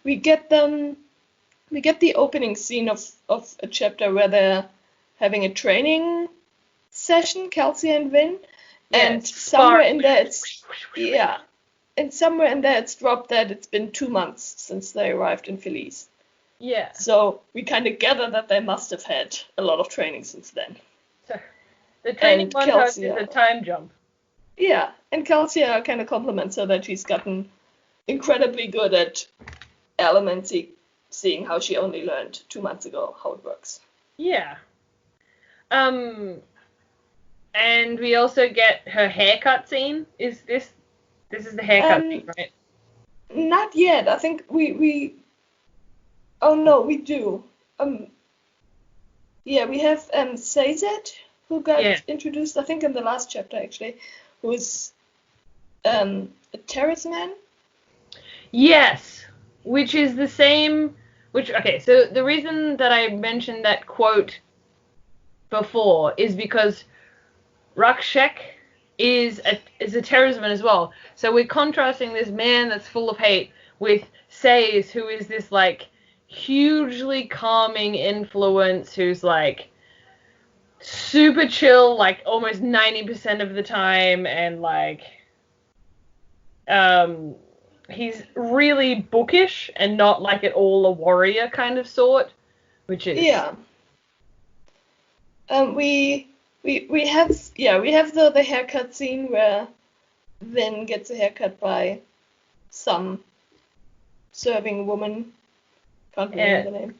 We get the opening scene of a chapter where they're having a training session, Kelsey and Vin, and somewhere in there it's dropped that it's been 2 months since they arrived in Felice. Yeah. So we kind of gather that they must have had a lot of training since then. So the training montage is a time jump. Yeah, and Kelsey kind of compliments her that she's gotten incredibly good at elemency seeing how she only learned 2 months ago how it works. Yeah. And we also get her haircut scene. Is this is the haircut scene, right? Not yet. I think we oh no, we do. Yeah, we have Sazed, who got introduced, I think, in the last chapter actually, who's a terrace man. Yes, which is the same. Okay, so the reason that I mentioned that quote before is because Rakshek is a terrorisman as well. So we're contrasting this man that's full of hate with Says, who is this like hugely calming influence, who's like super chill, like almost 90% of the time, and like he's really bookish and not like at all a warrior kind of sort, which is We have the haircut scene where Vin gets a haircut by some serving woman. Can't remember the name.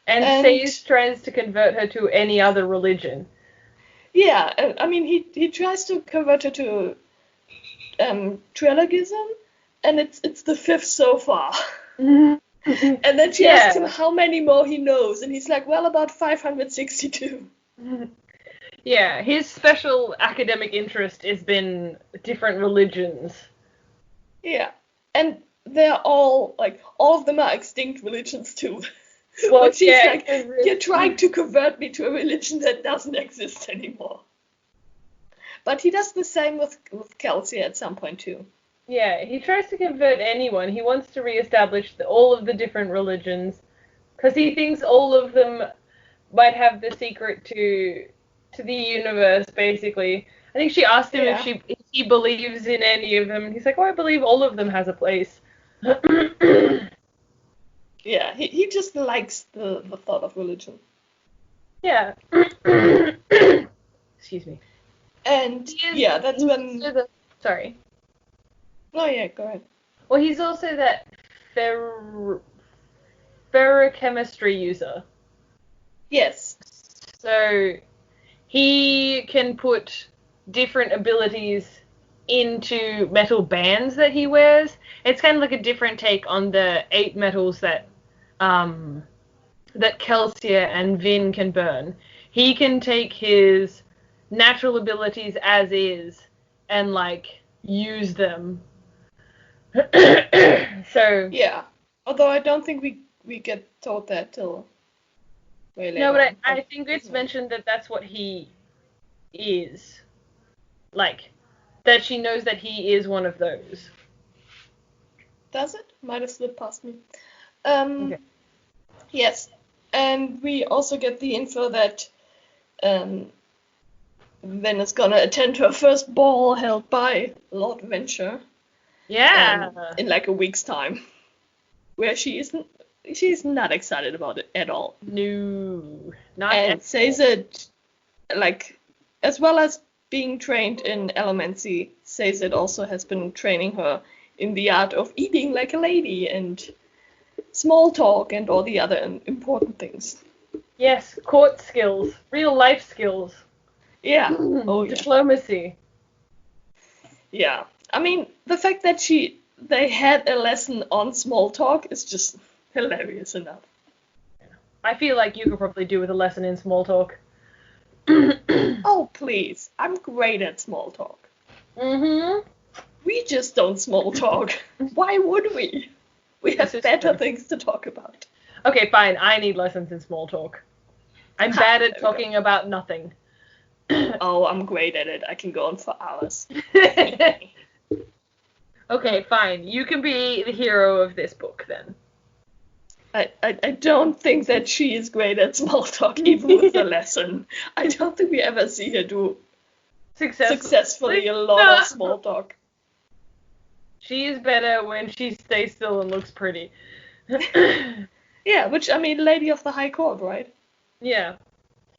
And Saze tries to convert her to any other religion. Yeah, I mean he tries to convert her to Trelagism, and it's the 5th so far. And then she asks him how many more he knows, and he's like, well, about 562. Yeah, his special academic interest has been different religions. Yeah, and they're all, like, all of them are extinct religions too. Well, but she's like, you're trying to convert me to a religion that doesn't exist anymore. But he does the same with Kelsey at some point too. Yeah, he tries to convert anyone. He wants to reestablish all of the different religions, because he thinks all of them might have the secret to the universe, basically. I think she asked him if he believes in any of them, and he's like, oh, I believe all of them has a place. Yeah, he just likes the thought of religion. Yeah. Excuse me. And that's when... Sorry. Oh yeah, go ahead. Well, he's also that ferrochemistry user. Yes. So he can put different abilities into metal bands that he wears. It's kind of like a different take on the 8 metals that Kelsier and Vin can burn. He can take his natural abilities as is and like use them. So yeah, although I don't think we get told that till way later. No, but I think it's mentioned that that's what he is. Like, that she knows that he is one of those. Does it? Might have slipped past me. Okay. Yes, and we also get the info that Ven is gonna attend her first ball held by Lord Venture. Yeah. In like a week's time, where she's not excited about it at all. No, not and at says all. It like, as well as being trained in Elemency, says it also has been training her in the art of eating like a lady and small talk and all the other important things. Yes, court skills, real life skills. Yeah. Diplomacy. Yeah. I mean, the fact that they had a lesson on small talk is just hilarious enough. I feel like you could probably do with a lesson in small talk. Oh, please. I'm great at small talk. Mm-hmm. We just don't small talk. Why would we? We have better things to talk about. Okay, fine. I need lessons in small talk. I'm bad at talking about nothing. Oh, I'm great at it. I can go on for hours. Okay, fine. You can be the hero of this book, then. I don't think that she is great at small talk, even with the lesson. I don't think we ever see her do successfully a lot of small talk. She is better when she stays still and looks pretty. Yeah, which, I mean, Lady of the High Court, right? Yeah.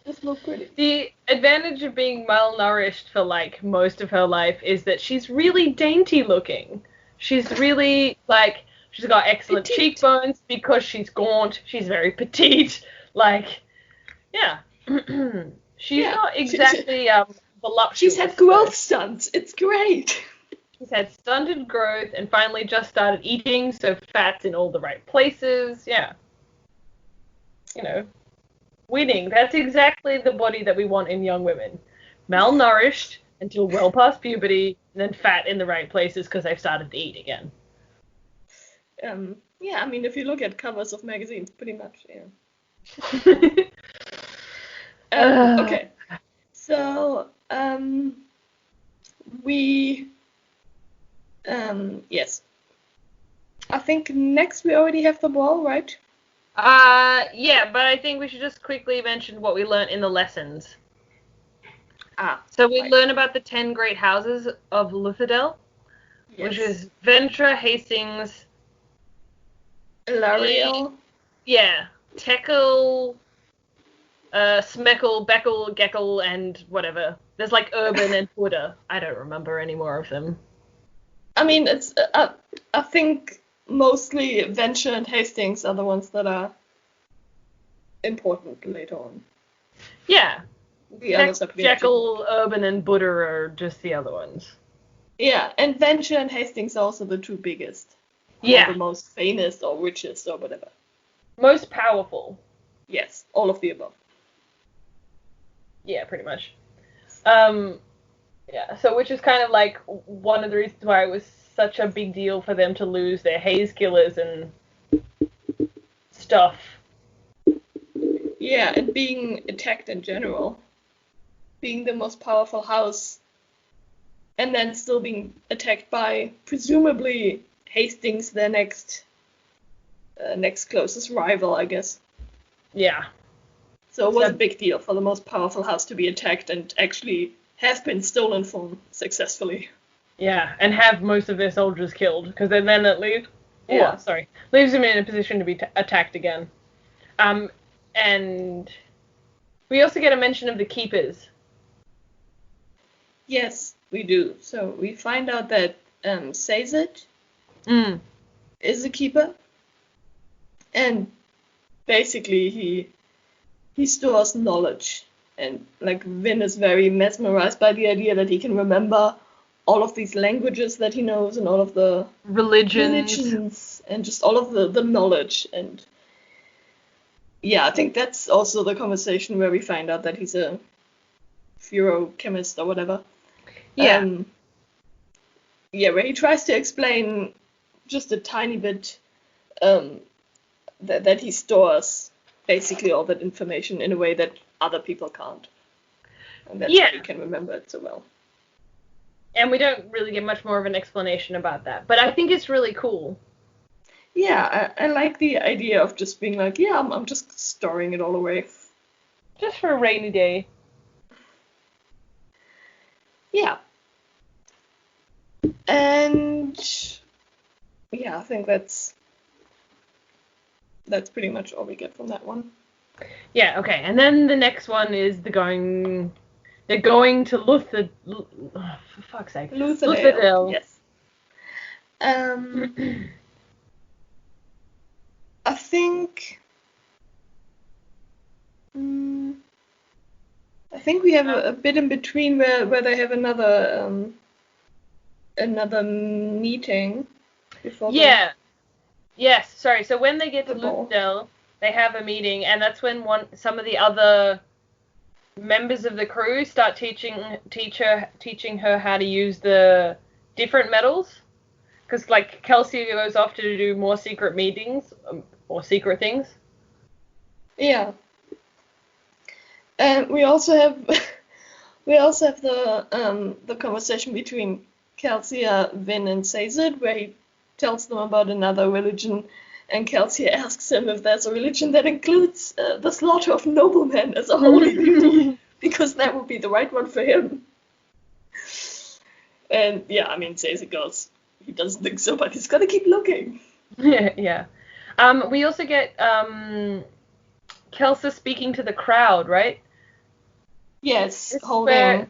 Just look pretty. The advantage of being malnourished for, like, most of her life is that she's really dainty looking. She's really, like, She's got excellent Petite. cheekbones because she's gaunt. She's very petite. Like, yeah. She's not exactly voluptuous. She's had growth stunts. It's great. She's had stunted growth and finally just started eating, so fat's in all the right places. Yeah. You know, winning. That's exactly the body that we want in young women. Malnourished until well past puberty, and then fat in the right places because they've started to eat again. Yeah, I mean, if you look at covers of magazines, pretty much, yeah. Okay. So, yes. I think next we already have the ball, right? Yeah, but I think we should just quickly mention what we learned in the lessons. So we learn about the 10 great houses of Luthadel, which is Ventra, Hastings, Lariel. Yeah, Tekel, Smekel, Beckel, Geckel, and whatever. There's like Urban and Buddha. I don't remember any more of them. I mean, it's I think mostly Venture and Hastings are the ones that are important later on. Yeah. The others are pretty Jekyll, Urban, and Buddha are just the other ones. Yeah, and Venture and Hastings are also the two biggest. Yeah. Or the most famous or richest or whatever. Most powerful. Yes, all of the above. Yeah, pretty much. Yeah, so which is kind of like one of the reasons why it was such a big deal for them to lose their haze killers and stuff. Yeah, and being attacked in general. Being the most powerful house. And then still being attacked by, presumably, Hastings, their next closest rival, I guess. Yeah. So it was a big deal for the most powerful house to be attacked and actually have been stolen from successful. Yeah, and have most of their soldiers killed, because then it leaves them in a position to be attacked again. And we also get a mention of the keepers. Yes, we do. So we find out that Sazed is a keeper, and basically he stores knowledge, and like Vin is very mesmerized by the idea that he can remember all of these languages that he knows and all of the religions and just all of the knowledge. And yeah, I think that's also the conversation where we find out that he's a ferochemist or whatever. Yeah. Where he tries to explain just a tiny bit that he stores basically all that information in a way that other people can't. And that's why he can remember it so well. And we don't really get much more of an explanation about that. But I think it's really cool. Yeah, I like the idea of just being like, yeah, I'm just storing it all away. Just for a rainy day. Yeah. And yeah, I think that's pretty much all we get from that one. Yeah, okay. And then the next one is they're going to for fuck's sake. Luthadel. Yes. I think we have a bit in between where they have another meeting before. Yes, sorry. So when they get to Luthadel, they have a meeting, and that's when some of the other members of the crew start teaching her how to use the different metals. Because like Kelsey goes off to do more secret meetings or secret things. Yeah. And we also have the conversation between Kelsey, Vin, and Sazed, where he tells them about another religion, and Kelsey asks him if there's a religion that includes the slaughter of noblemen as a holy duty, because that would be the right one for him. And yeah, I mean, Sazed goes, he doesn't think so, but he's gotta keep looking. Yeah. We also get Kelsa speaking to the crowd, right? Yes, holding.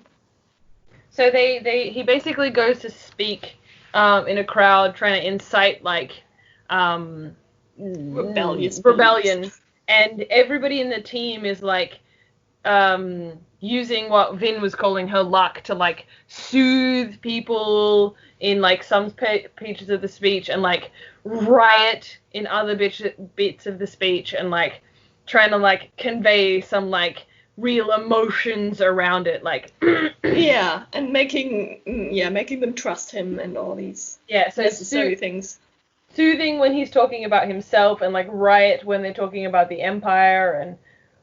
So he basically goes to speak in a crowd, trying to incite like Rebellious rebellion, and everybody in the team is like using what Vin was calling her luck to like soothe people in like some pages of the speech and like riot in other bits of the speech and like trying to like convey some like real emotions around it, like Yeah, and making them trust him and all these so necessary things. Soothing when he's talking about himself and like riot when they're talking about the Empire, and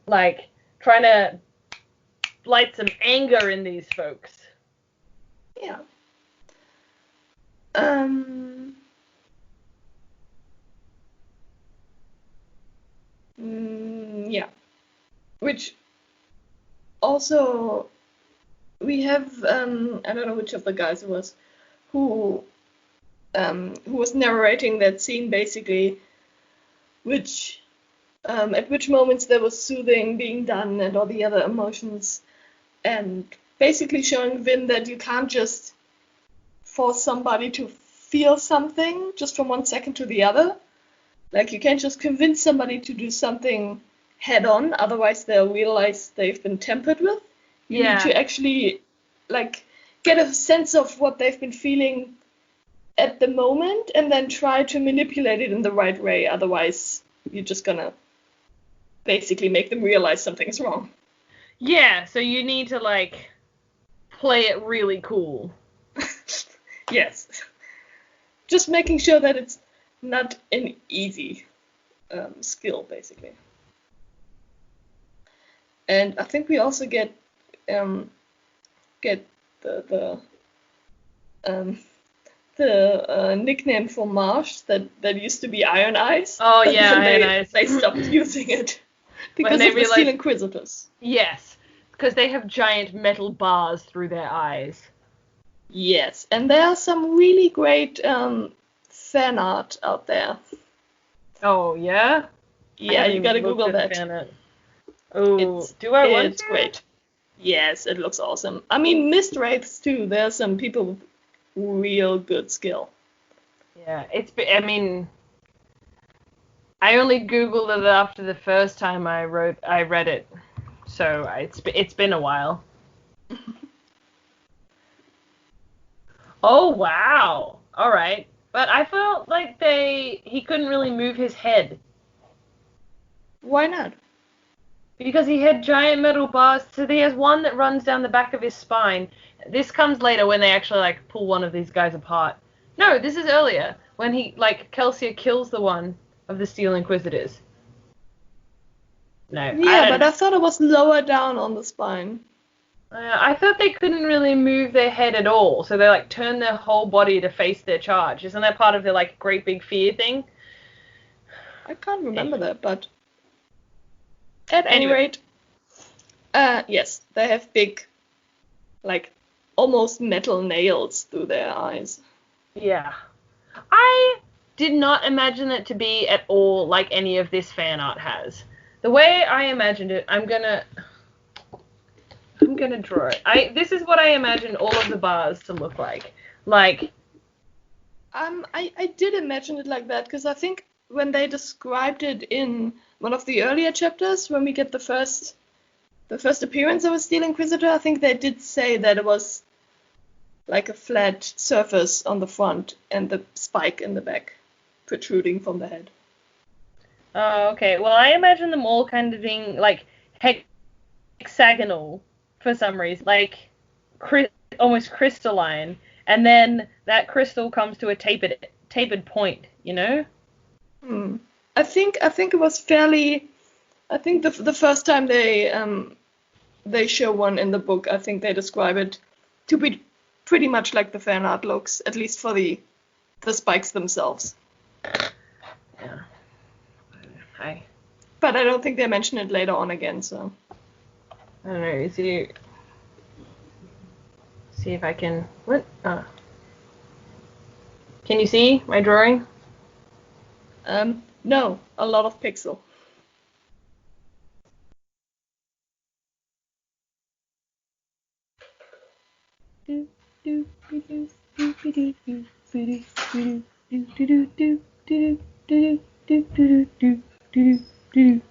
like trying to light some anger in these folks. Yeah. Yeah. Which also we have I don't know which of the guys it was who was narrating that scene basically, which at which moments there was soothing being done and all the other emotions, and basically showing Vin that you can't just force somebody to feel something just from one second to the other. Like, you can't just convince somebody to do something head on, otherwise they'll realize they've been tampered with. You need to actually, like, get a sense of what they've been feeling at the moment and then try to manipulate it in the right way. Otherwise, you're just gonna basically make them realize something's wrong. Yeah, so you need to, like, play it really cool. Yes. Just making sure that it's not an easy skill, basically. And I think we also get the nickname for Marsh that used to be Iron Eyes. Oh yeah, Iron Eyes. They stopped using it because of the Steel Inquisitors. Yes, because they have giant metal bars through their eyes. Yes, and there are some really great fan art out there. Oh yeah? Yeah, you gotta Google that. Fan art. Oh, do I want to? It's great. Yes, it looks awesome. I mean, Mist Wraiths too. There are some people with real good skill. Yeah, I mean, I only Googled it after the first time I read it, so it's been a while. Oh wow! All right, but I felt like he couldn't really move his head. Why not? Because he had giant metal bars. So he has one that runs down the back of his spine. This comes later when they actually like pull one of these guys apart. No, this is earlier when he like Kelsier kills the one of the Steel Inquisitors. No. Yeah, but I thought it was lower down on the spine. I thought they couldn't really move their head at all, so they like turn their whole body to face their charge. Isn't that part of their like great big fear thing? I can't remember that, but at any rate, yes, they have big, like almost metal nails through their eyes. Yeah. I did not imagine it to be at all like any of this fan art has. The way I imagined it, I'm gonna draw it. This is what I imagined all of the bars to look like. Like, I did imagine it like that because I think when they described it in one of the earlier chapters, when we get the first appearance of a Steel Inquisitor, I think they did say that it was like a flat surface on the front and the spike in the back protruding from the head. Oh, okay. Well, I imagine them all kind of being like hexagonal for some reason, like almost crystalline, and then that crystal comes to a tapered point, you know? I think it was fairly. I think the first time they show one in the book, I think they describe it to be pretty much like the fan art looks, at least for the spikes themselves. Yeah. But I don't think they mention it later on again, so. I don't know. See if I can. What? Can you see my drawing? No, a lot of pixel. do do do do do do do do do.